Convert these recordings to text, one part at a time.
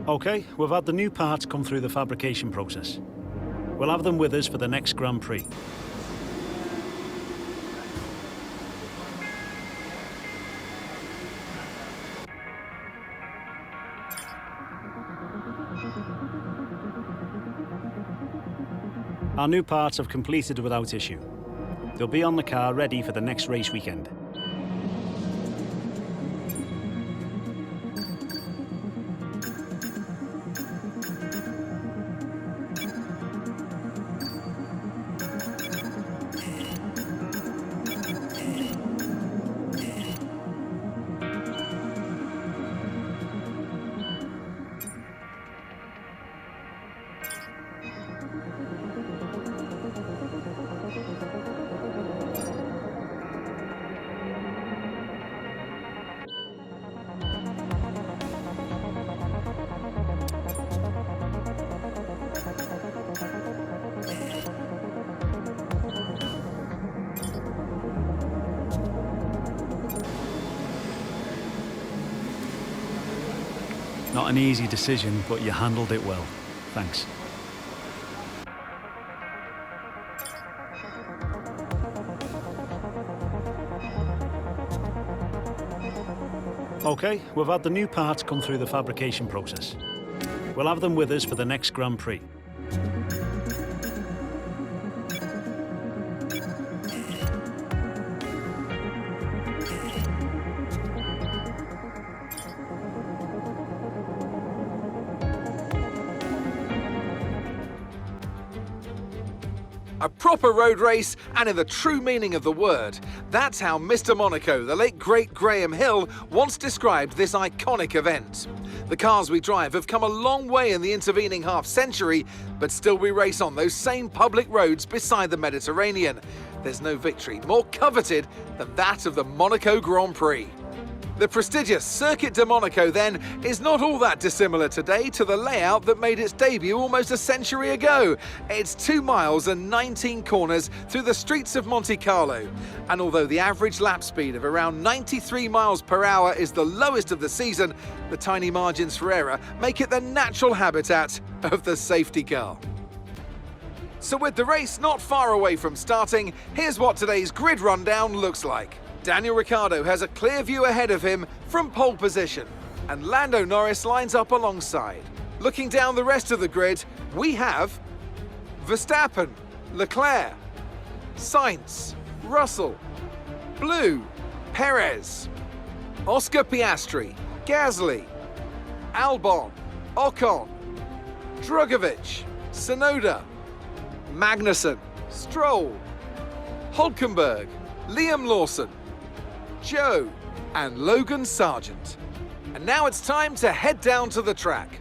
OK, we've had the new parts come through the fabrication process. We'll have them with us for the next Grand Prix. Our new parts have completed without issue. They'll be on the car ready for the next race weekend. Not an easy decision, but you handled it well. Thanks. OK, we've had the new parts come through the fabrication process. We'll have them with us for the next Grand Prix. A proper road race, and in the true meaning of the word. That's how Mr. Monaco, the late great Graham Hill, once described this iconic event. The cars we drive have come a long way in the intervening half-century, but still we race on those same public roads beside the Mediterranean. There's no victory more coveted than that of the Monaco Grand Prix. The prestigious Circuit de Monaco, then, is not all that dissimilar today to the layout that made its debut almost a century ago. It's 2 miles and 19 corners through the streets of Monte Carlo. And although the average lap speed of around 93 miles per hour is the lowest of the season, the tiny margins for error make it the natural habitat of the safety car. So with the race not far away from starting, here's what today's grid rundown looks like. Daniel Ricciardo has a clear view ahead of him from pole position, and Lando Norris lines up alongside. Looking down the rest of the grid, we have Verstappen, Leclerc, Sainz, Russell, Blue, Perez, Oscar Piastri, Gasly, Albon, Ocon, Drugovich, Tsunoda, Magnussen, Stroll, Hülkenberg, Liam Lawson, Joe, and Logan Sargent. And now it's time to head down to the track.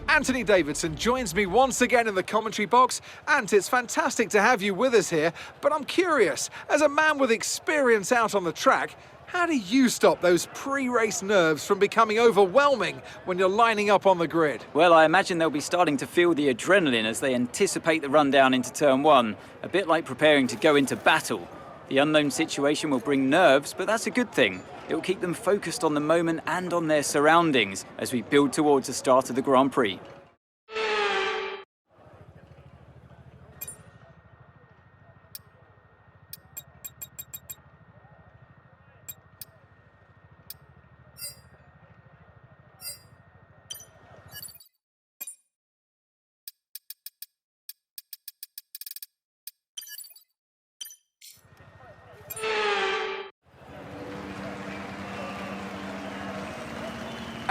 Anthony Davidson joins me once again in the commentary box. Ant, it's fantastic to have you with us here, but I'm curious, as a man with experience out on the track, how do you stop those pre-race nerves from becoming overwhelming when you're lining up on the grid? Well, I imagine they'll be starting to feel the adrenaline as they anticipate the run down into turn 1, a bit like preparing to go into battle. The unknown situation will bring nerves, but that's a good thing. It will keep them focused on the moment and on their surroundings as we build towards the start of the Grand Prix.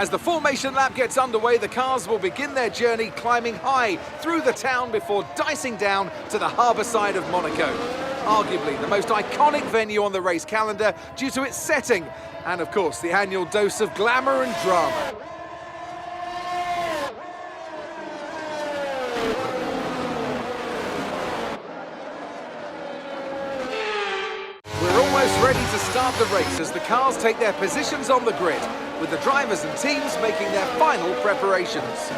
As the formation lap gets underway, the cars will begin their journey climbing high through the town before dicing down to the harbour side of Monaco. Arguably the most iconic venue on the race calendar due to its setting and, of course, the annual dose of glamour and drama. We're almost ready to start the race as the cars take their positions on the grid, with the drivers and teams making their final preparations.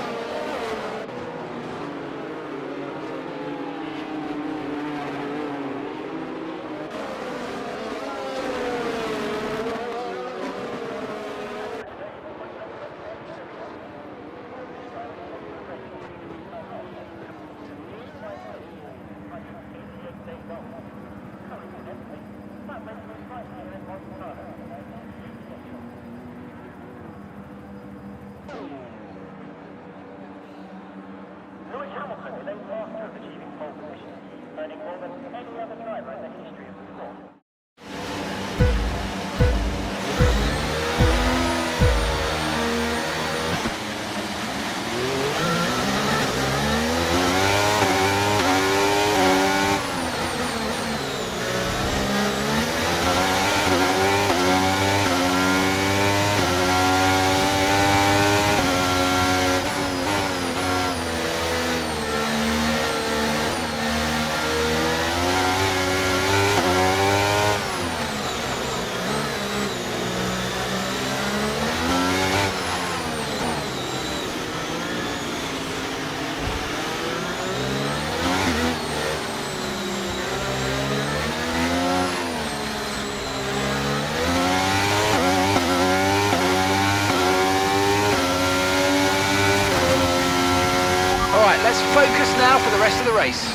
focus now for the rest of the race.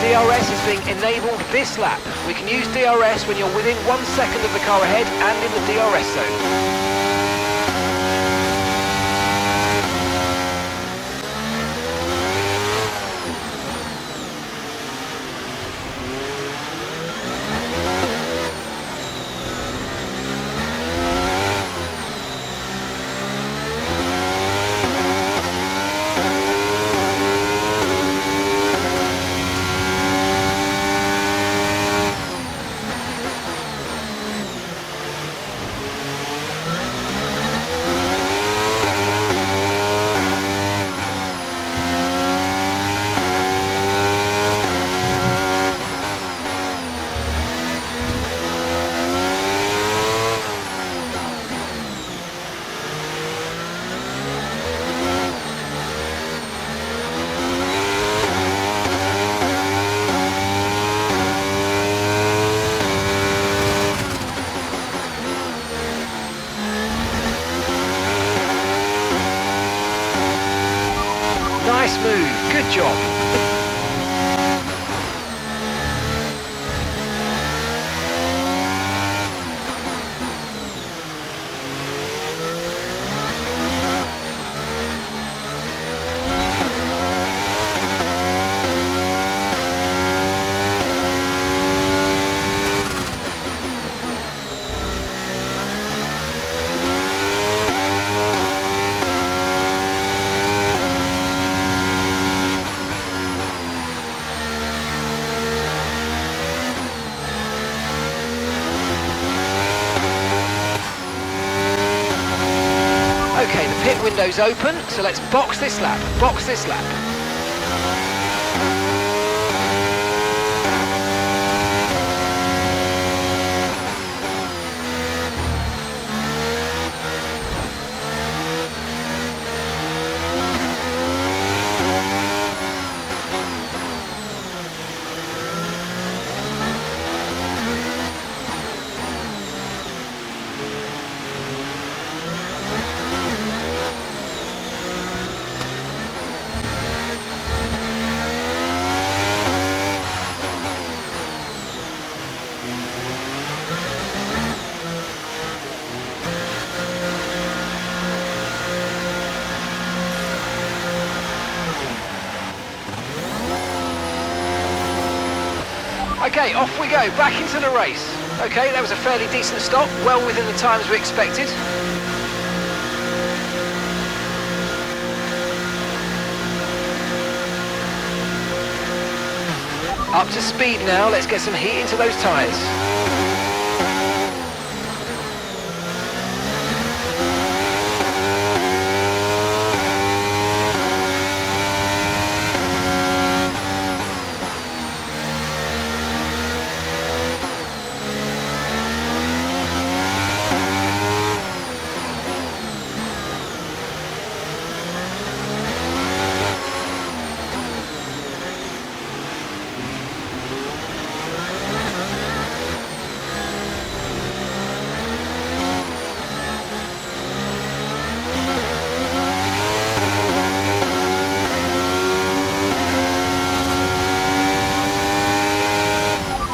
DRS is being enabled this lap. We can use DRS when you're within 1 second of the car ahead and in the DRS zone. Nice move, good job. Okay, the pit window's open, so let's box this lap, box this lap. Okay, off we go, back into the race. Okay, that was a fairly decent stop, well within the times we expected. Up to speed now, let's get some heat into those tyres.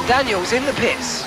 Daniel's in the pits.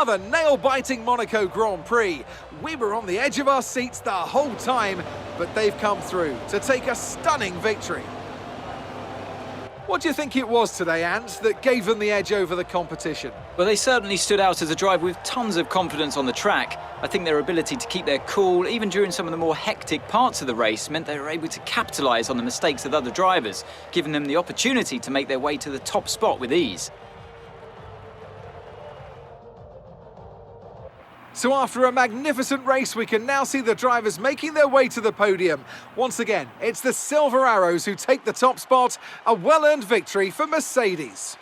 Another nail-biting Monaco Grand Prix. We were on the edge of our seats the whole time, but they've come through to take a stunning victory. What do you think it was today, Ant, that gave them the edge over the competition? Well, they certainly stood out as a driver with tons of confidence on the track. I think their ability to keep their cool, even during some of the more hectic parts of the race, meant they were able to capitalise on the mistakes of other drivers, giving them the opportunity to make their way to the top spot with ease. So after a magnificent race, we can now see the drivers making their way to the podium. Once again, it's the Silver Arrows who take the top spot, a well-earned victory for Mercedes.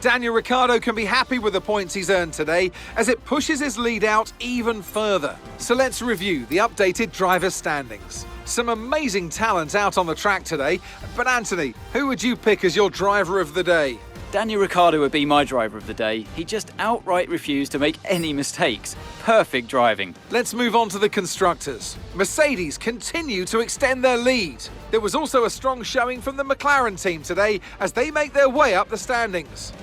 Daniel Ricciardo can be happy with the points he's earned today as it pushes his lead out even further. So let's review the updated driver standings. Some amazing talent out on the track today, but Anthony, who would you pick as your driver of the day? Daniel Ricciardo would be my driver of the day. He just outright refused to make any mistakes. Perfect driving. Let's move on to the constructors. Mercedes continue to extend their lead. There was also a strong showing from the McLaren team today as they make their way up the standings.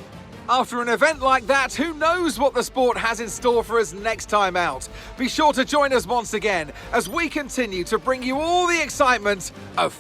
After an event like that, who knows what the sport has in store for us next time out? Be sure to join us once again as we continue to bring you all the excitement of